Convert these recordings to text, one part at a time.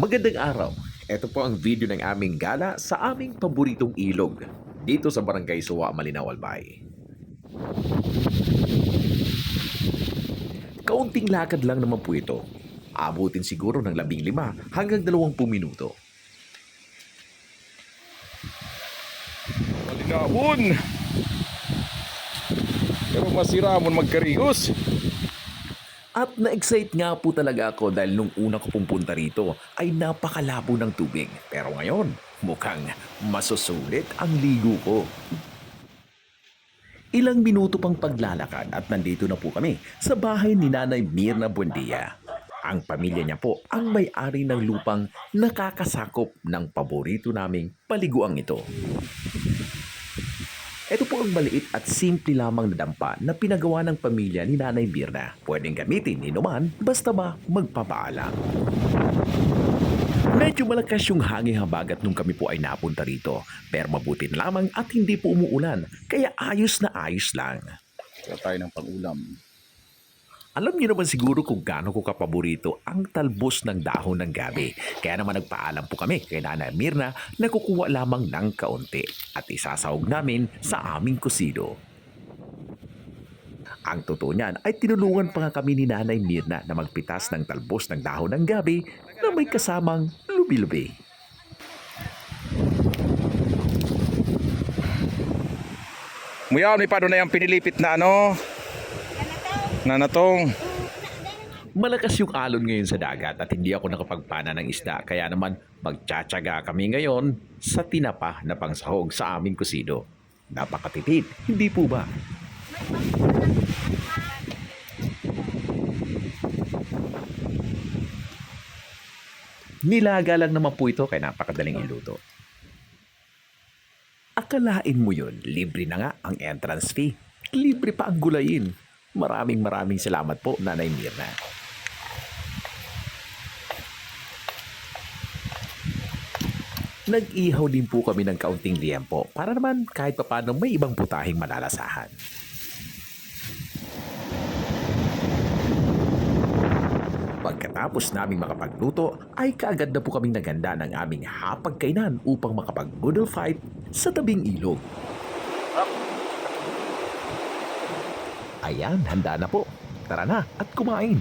Magandang araw. Ito po ang video ng aming gala sa aming paboritong ilog dito sa Barangay Suwa, Malinaw, Albay. Kaunting lakad lang naman po ito. Abutin siguro ng 15 hanggang 20 minuto. Malinawon. Pero masira mo magkarigos. At na-excite nga po talaga ako dahil nung una ko pong punta rito ay napakalabo ng tubig. Pero ngayon, mukhang masusulit ang ligo ko. Ilang minuto pang paglalakad at nandito na po kami sa bahay ni Nanay Mirna Buendia. Ang pamilya niya po ang may-ari ng lupang nakakasakop ng paborito naming paliguang ito. Ito po ang maliit at simple lamang na dampa na pinagawa ng pamilya ni Nanay Mirna. Pwedeng gamitin ni Numan basta ba magpapaalam. Medyo malakas yung hangin habagat nung kami po ay napunta rito. Pero mabuti na lamang at hindi po umuulan, kaya ayos na ayos lang. Kaya tayo ng pang-ulam. Alam niyo naman siguro kung gaano ko kapaborito ang talbos ng dahon ng gabi. Kaya naman nagpaalam po kami kay Nanay Mirna na kukuha lamang ng kaunti at isasahog namin sa aming kusido. Ang totoo niyan ay tinulungan pa nga kami ni Nanay Mirna na magpitas ng talbos ng dahon ng gabi na may kasamang lubi-lubi. Muya, may pa doon na yung pinilipit na nanatong. Malakas yung alon ngayon sa dagat at hindi ako nakapagpana ng isda kaya naman magtsatsaga kami ngayon sa tinapa na pangsahog sa aming kusido. Napakatipid, hindi po ba? Nilaga lang naman po ito kaya napakadaling iluto. Akalain mo yun, libre na nga ang entrance fee. Libre pa ang gulayin. Maraming salamat po, Nanay Mirna. Nag-ihaw din po kami ng kaunting liempo para naman kahit papano may ibang putahing malalasahan. Pagkatapos naming makapagluto, ay kaagad na po kaming naganda ng aming hapagkainan upang makapag-boodle fight sa tabing ilog. Ayan, handa na po. Tara na at kumain.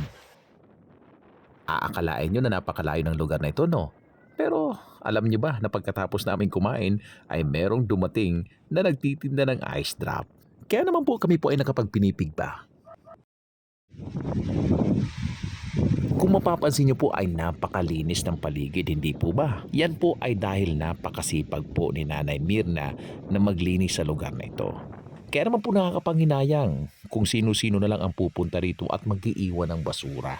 Aakalain nyo na napakalayo ng lugar na ito, no? Pero alam nyo ba na pagkatapos namin kumain ay merong dumating na nagtitinda ng ice drop. Kaya naman po kami po ay nakapagpinipig pa. Kung mapapansin nyo po ay napakalinis ng paligid, hindi po ba? Yan po ay dahil napakasipag po ni Nanay Mirna na maglinis sa lugar na ito. Kaya naman po nakakapanghinayang kung sino-sino na lang ang pupunta rito at mag-iiwan ng basura.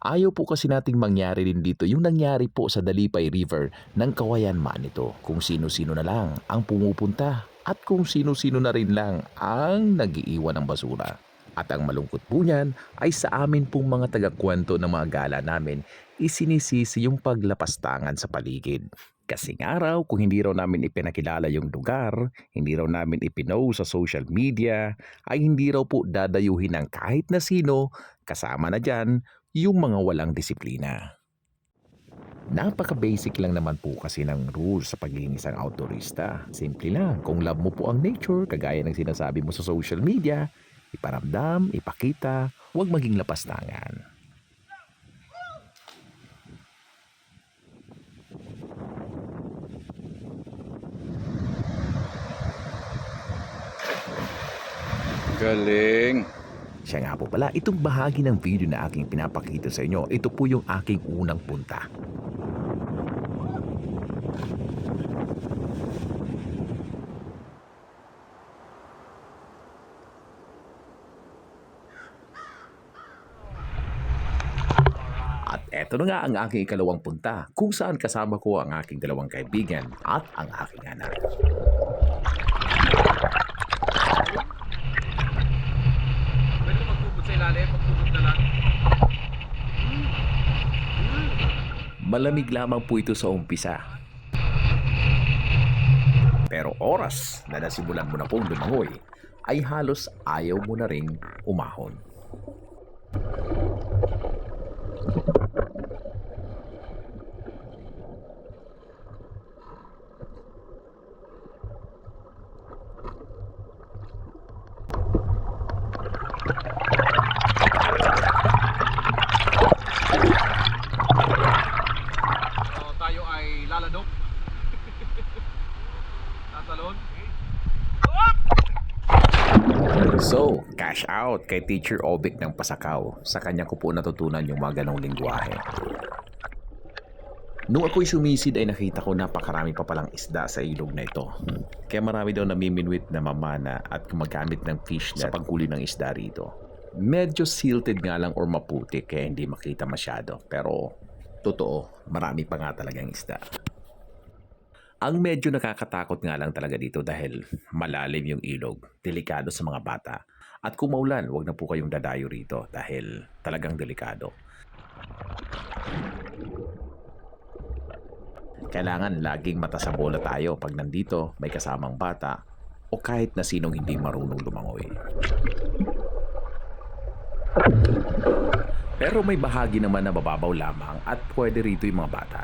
Ayaw po kasi nating mangyari din dito yung nangyari po sa Dalipay River ng Kawayan Manito. Kung sino-sino na lang ang pumupunta at kung sino-sino na rin lang ang nag-iiwan ng basura. At ang malungkot po niyan ay sa amin pong mga taga-kwento ng mga gala namin isinisisi yung paglapastangan sa paligid. Kasing araw, kung hindi raw namin ipinakilala yung lugar, hindi raw namin ipinost sa social media, ay hindi raw po dadayuhin ng kahit na sino, kasama na dyan yung mga walang disiplina. Napaka-basic lang naman po kasi ng rules sa pagiging isang outdoorista. Simple lang, kung love mo po ang nature, kagaya ng sinasabi mo sa social media, iparamdam, ipakita, huwag maging lapastangan. Galing. Siya nga po pala, itong bahagi ng video na aking pinapakita sa inyo, ito po yung aking unang punta. At eto na nga ang aking ikalawang punta, kung saan kasama ko ang aking dalawang kaibigan at ang aking anak. Malamig lamang po ito sa umpisa. Pero oras na nasimulan mo na pong lumangoy, ay halos ayaw mo na ring umahon. Nilaladok. Tatalon. So, cash out kay Teacher Obic ng Pasakaw. Sa kanya ko po natutunan yung mga ganong lingwahe. Nung ako'y sumisid ay nakita ko napakarami pa palang isda sa ilog na ito. Kaya marami daw namiminwit na mamana at gumagamit ng fish net sa paghuli ng isda rito. Medyo silted nga lang or maputi kaya hindi makita masyado. Pero totoo, marami pa nga talagang isda. Ang medyo nakakatakot nga lang talaga dito dahil malalim yung ilog, delikado sa mga bata. At kung maulan, huwag na po kayong dadayo rito dahil talagang delikado. Kailangan laging mata sa bola tayo pag nandito may kasamang bata o kahit na sinong hindi marunong lumangoy. Pero may bahagi naman na mababaw lamang at pwede rito yung mga bata.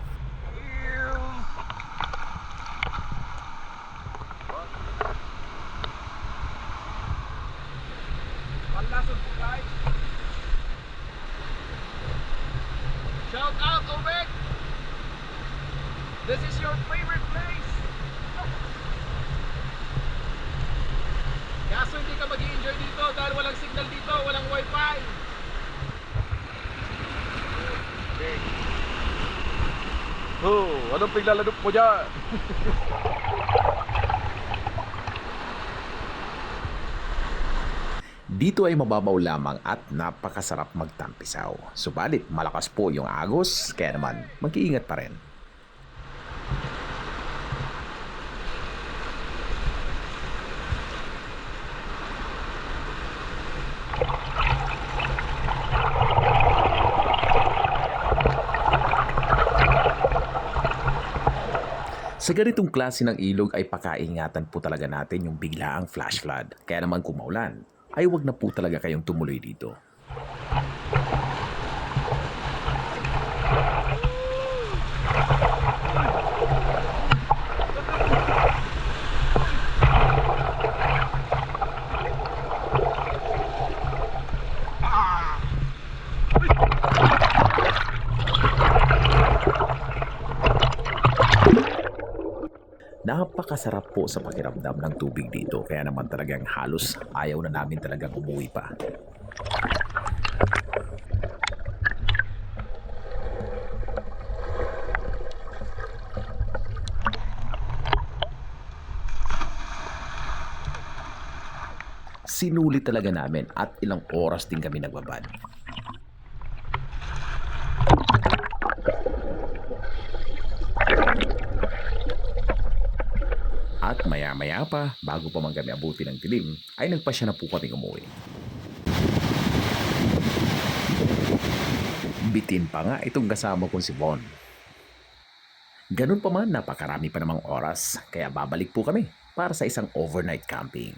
Panlason po guys. Shout out, Obic! This is your favorite place! Kaso hindi ka mag-i-enjoy dito dahil walang signal dito, walang wifi. Okay. Oh, anong piglaladok mo dyan? Dito ay mababaw lamang at napakasarap magtampisaw. Subalit malakas po yung agos kaya naman mag-iingat pa rin. Sa ganitong klase ng ilog ay pakaingatan po talaga natin yung biglaang flash flood. Kaya naman kung maulan, ay wag na po talaga kayong tumuloy dito. Napakasarap po sa pakiramdam ng tubig dito kaya naman talagang halos ayaw na namin talagang umuwi pa. Sinulit talaga namin at ilang oras din kami nagbabad. At maya-maya pa, bago pa man kami abuti ng dilim, ay nagpasya na po kami umuwi. Bitin pa nga itong kasama kong si Von. Ganun pa man, napakarami pa namang oras, kaya babalik po kami para sa isang overnight camping.